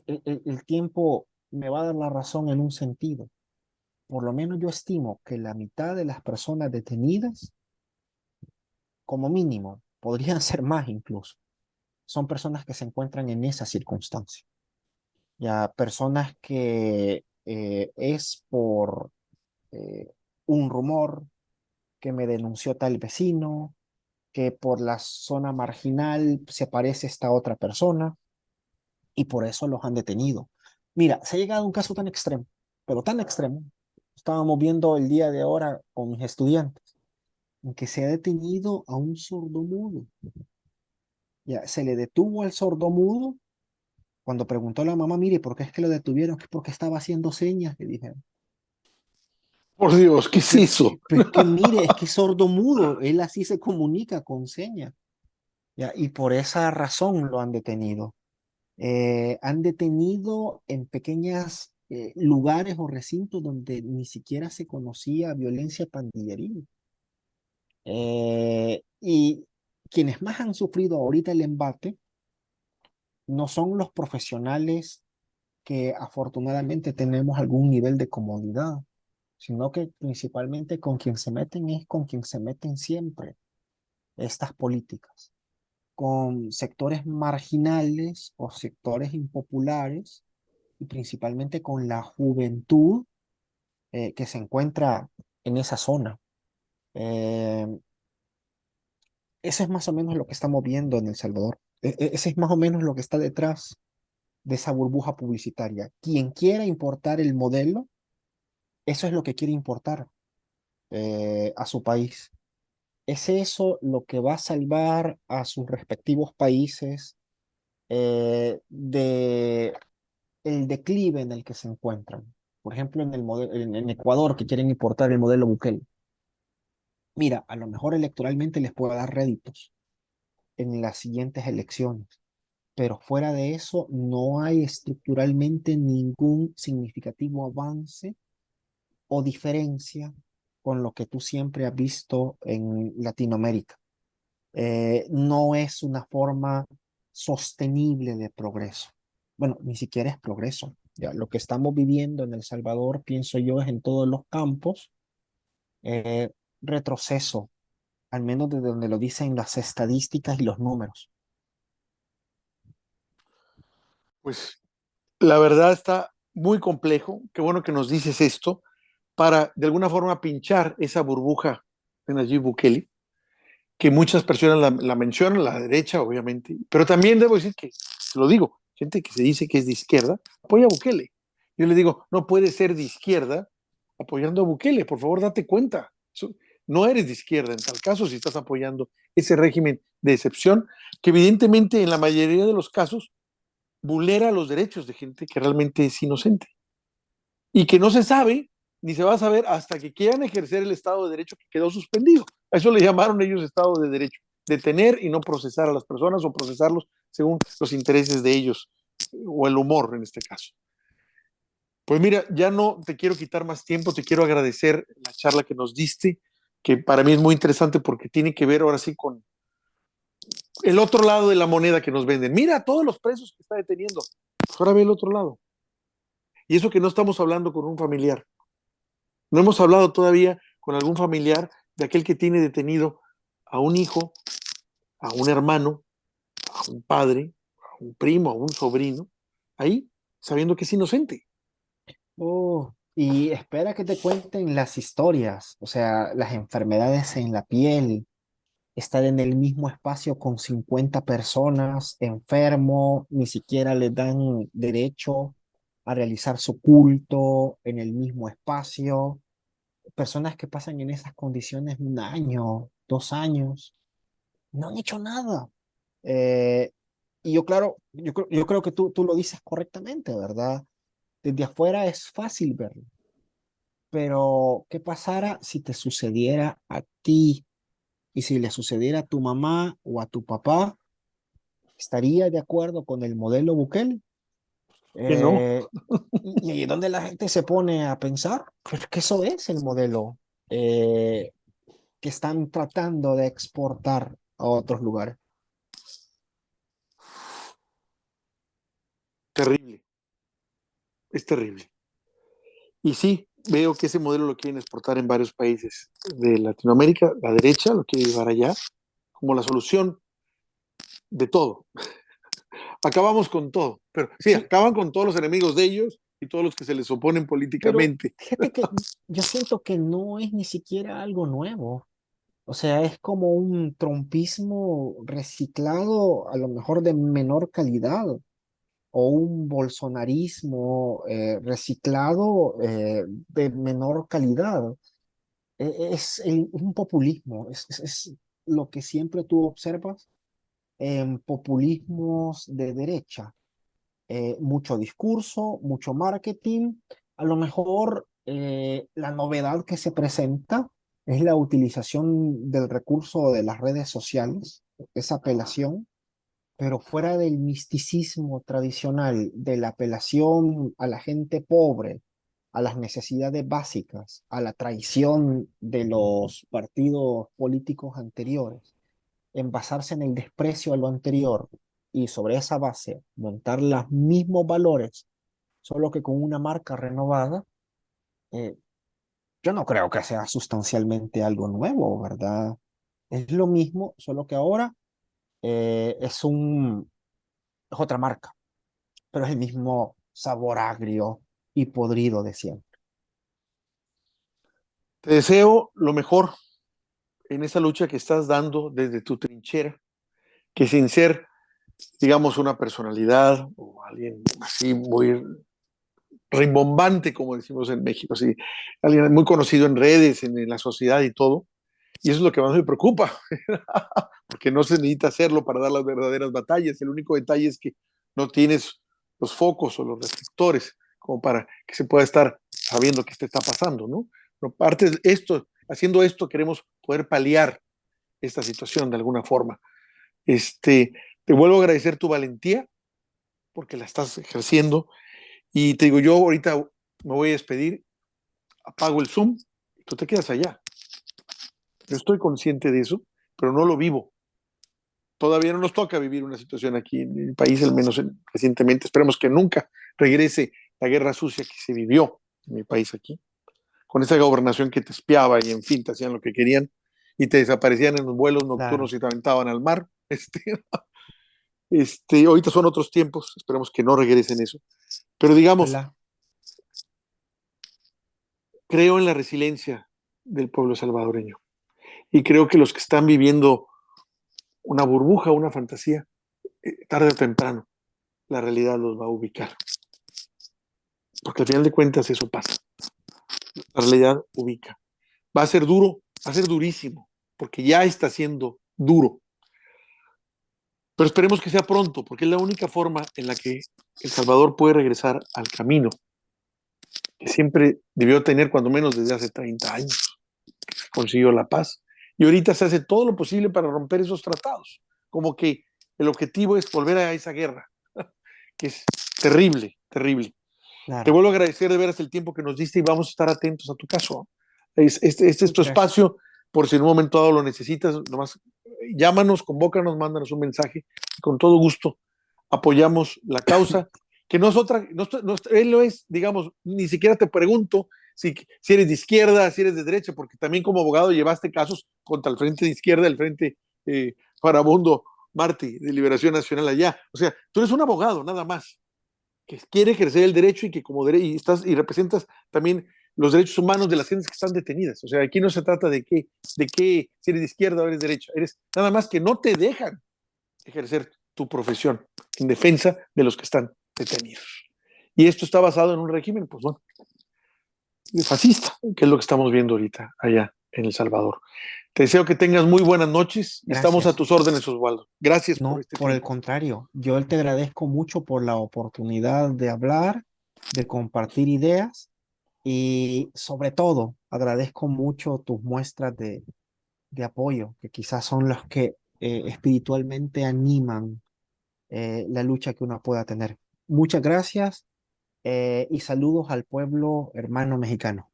el tiempo me va a dar la razón en un sentido. Por lo menos yo estimo que la mitad de las personas detenidas, como mínimo, podrían ser más incluso, son personas que se encuentran en esa circunstancia. Ya personas que es por eh, un rumor que me denunció tal vecino, que por la zona marginal se aparece esta otra persona y por eso los han detenido. Mira, se ha llegado a un caso tan extremo, pero tan extremo. Estábamos viendo el día de ahora con mis estudiantes, en que se ha detenido a un sordomudo. Ya, se le detuvo al sordomudo cuando preguntó a la mamá, mire, ¿por qué es que lo detuvieron? Es porque estaba haciendo señas, le dijeron. Por Dios, ¿qué es eso? Pero es que mire, es que es sordomudo, él así se comunica con señas, ¿ya? Y por esa razón lo han detenido. Han detenido en pequeñas lugares o recintos donde ni siquiera se conocía violencia pandilleril. Y quienes más han sufrido ahorita el embate no son los profesionales que afortunadamente tenemos algún nivel de comodidad, sino que principalmente con quien se meten es con quien se meten siempre estas políticas, con sectores marginales o sectores impopulares y principalmente con la juventud que se encuentra en esa zona. Eh, Eso es más o menos lo que estamos viendo en El Salvador. Ese es más o menos lo que está detrás de esa burbuja publicitaria. Quien quiera importar el modelo, eso es lo que quiere importar a su país. ¿Es eso lo que va a salvar a sus respectivos países de el declive en el que se encuentran? Por ejemplo, en Ecuador, que quieren importar el modelo Bukele. Mira, a lo mejor electoralmente les puede dar réditos en las siguientes elecciones, pero fuera de eso no hay estructuralmente ningún significativo avance o diferencia con lo que tú siempre has visto en Latinoamérica. No es una forma sostenible de progreso. Bueno, ni siquiera es progreso. Ya, lo que estamos viviendo en El Salvador, pienso yo, es en todos los campos eh, retroceso, al menos de donde lo dicen las estadísticas y los números. Pues la verdad está muy complejo. Qué bueno que nos dices esto para de alguna forma pinchar esa burbuja de Nayib Bukele, que muchas personas la mencionan, la derecha, obviamente, pero también debo decir que, te lo digo, gente que se dice que es de izquierda, apoya a Bukele. Yo le digo, no puedes ser de izquierda apoyando a Bukele, por favor, date cuenta. No eres de izquierda en tal caso si estás apoyando ese régimen de excepción, que evidentemente en la mayoría de los casos vulnera los derechos de gente que realmente es inocente y que no se sabe ni se va a saber hasta que quieran ejercer el Estado de Derecho que quedó suspendido. A eso le llamaron ellos Estado de Derecho, detener y no procesar a las personas o procesarlos según los intereses de ellos o el humor en este caso. Pues mira, ya no te quiero quitar más tiempo, te quiero agradecer la charla que nos diste, que para mí es muy interesante porque tiene que ver ahora sí con el otro lado de la moneda que nos venden. Mira todos los presos que está deteniendo. Pues ahora ve el otro lado. Y eso que no estamos hablando con un familiar. No hemos hablado todavía con algún familiar de aquel que tiene detenido a un hijo, a un hermano, a un padre, a un primo, a un sobrino, ahí, sabiendo que es inocente. Oh, y espera que te cuenten las historias, o sea, las enfermedades en la piel, estar en el mismo espacio con 50 personas, enfermo, ni siquiera le dan derecho a realizar su culto en el mismo espacio. Personas que pasan en esas condiciones 1 año, 2 años, no han hecho nada. Eh, y yo, claro, yo creo que tú lo dices correctamente, ¿verdad? Desde afuera es fácil verlo, pero ¿qué pasara si te sucediera a ti y si le sucediera a tu mamá o a tu papá? ¿Estaría de acuerdo con el modelo Bukele? Que no, Y ahí es donde la gente se pone a pensar, pues que eso es el modelo eh, que están tratando de exportar a otros lugares. terrible, es terrible. Y sí, veo que ese modelo lo quieren exportar en varios países de Latinoamérica, la derecha lo quiere llevar allá como la solución de todo. Acabamos con todo, pero sí, Sí, acaban con todos los enemigos de ellos y todos los que se les oponen pero políticamente. fíjate que yo siento que no es ni siquiera algo nuevo. O sea, es como un trompismo reciclado, a lo mejor de menor calidad, o un bolsonarismo reciclado de menor calidad. Un populismo, es lo que siempre tú observas en populismos de derecha. Mucho discurso, mucho marketing, a lo mejor La novedad que se presenta es la utilización del recurso de las redes sociales, esa apelación, pero fuera del misticismo tradicional de la apelación a la gente pobre, a las necesidades básicas, a la traición de los partidos políticos anteriores, en basarse en el desprecio a lo anterior y sobre esa base montar los mismos valores, solo que con una marca renovada. eh, yo no creo que sea sustancialmente algo nuevo, ¿verdad? Es lo mismo, solo que ahora es otra marca, pero es el mismo sabor agrio y podrido de siempre. Te deseo lo mejor en esa lucha que estás dando desde tu trinchera, que sin ser, digamos, una personalidad o alguien así muy rimbombante, como decimos en México, así, alguien muy conocido en redes, en la sociedad y todo. Y eso es lo que más me preocupa, porque no se necesita hacerlo para dar las verdaderas batallas. El único detalle es que no tienes los focos o los reflectores como para que se pueda estar sabiendo qué te está pasando, ¿no? Pero aparte de esto, haciendo esto, queremos poder paliar esta situación de alguna forma. Te vuelvo a agradecer tu valentía, porque la estás ejerciendo, y te digo, yo ahorita me voy a despedir, apago el Zoom, y tú te quedas allá. Yo estoy consciente de eso, pero no lo vivo. Todavía no nos toca vivir una situación aquí en el país, al menos recientemente. Esperemos que nunca regrese la guerra sucia que se vivió en mi país aquí, con esa gobernación que te espiaba y en fin, te hacían lo que querían y te desaparecían en los vuelos Claro, nocturnos y te aventaban al mar. Ahorita son otros tiempos, esperemos que no regresen eso. Pero digamos, ojalá. creo en la resiliencia del pueblo salvadoreño y creo que los que están viviendo una burbuja, una fantasía, tarde o temprano, la realidad los va a ubicar. Porque al final de cuentas eso pasa. La realidad ubica. Va a ser duro, va a ser durísimo, porque ya está siendo duro. Pero esperemos que sea pronto, porque es la única forma en la que El Salvador puede regresar al camino que siempre debió tener, cuando menos desde hace 30 años, que se consiguió la paz. Y ahorita se hace todo lo posible para romper esos tratados. Como que el objetivo es volver a esa guerra, que es terrible, terrible. Te Claro, vuelvo a agradecer de veras el tiempo que nos diste y vamos a estar atentos a tu caso. Este es tu gracias. espacio, por si en un momento dado lo necesitas, nomás llámanos, convócanos, mándanos un mensaje. Con todo gusto apoyamos la causa, que no es otra, él no es, digamos, ni siquiera te pregunto si eres de izquierda, si eres de derecha, porque también como abogado llevaste casos contra el Frente de Izquierda, el Frente Farabundo Martí de Liberación Nacional allá. O sea, tú eres un abogado, nada más que quiere ejercer el derecho y que y representas también los derechos humanos de las gentes que están detenidas. O sea, aquí no se trata de si eres de izquierda o eres de derecha, eres nada más que no te dejan ejercer tu profesión en defensa de los que están detenidos. Y esto está basado en un régimen, pues bueno, fascista, que es lo que estamos viendo ahorita allá en El Salvador. Te deseo que tengas muy buenas noches y estamos a Gracias. tus órdenes, Osvaldo. Gracias por No, este por el tiempo. contrario, yo te agradezco mucho por la oportunidad de hablar, de compartir ideas y sobre todo agradezco mucho tus muestras de apoyo, que quizás son las que espiritualmente animan la lucha que uno pueda tener. Muchas gracias y saludos al pueblo hermano mexicano.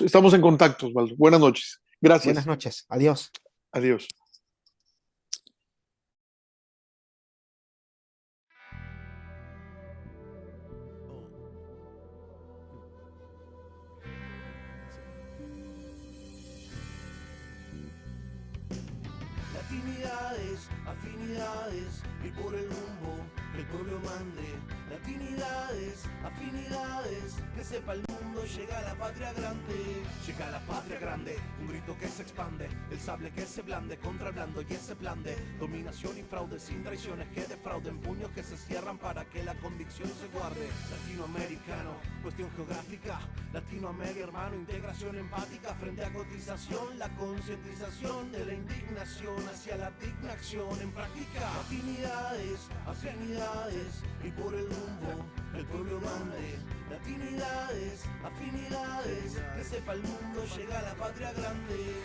Estamos en contacto, Osvaldo. Buenas noches. Buenas Gracias. noches. Adiós. Adiós. Latinidades, afinidades, y por el rumbo que el pueblo mande. Latinidades, afinidades, que sepa el mundo, llega la patria grande. Llega la patria grande, un grito que se expande, el sable que se blande contra el blando y ese plan de dominación y fraude, sin traiciones que defrauden, puños que se cierran para que la convicción se guarde. Latinoamericano, cuestión geográfica, Latinoamérica hermano, integración empática frente a cotización, la concientización de la indignación hacia la digna acción en práctica. Afinidades, afinidades, y por el rumbo el pueblo mande. Latinidades, afinidades, que sepa el mundo, llega la patria grande.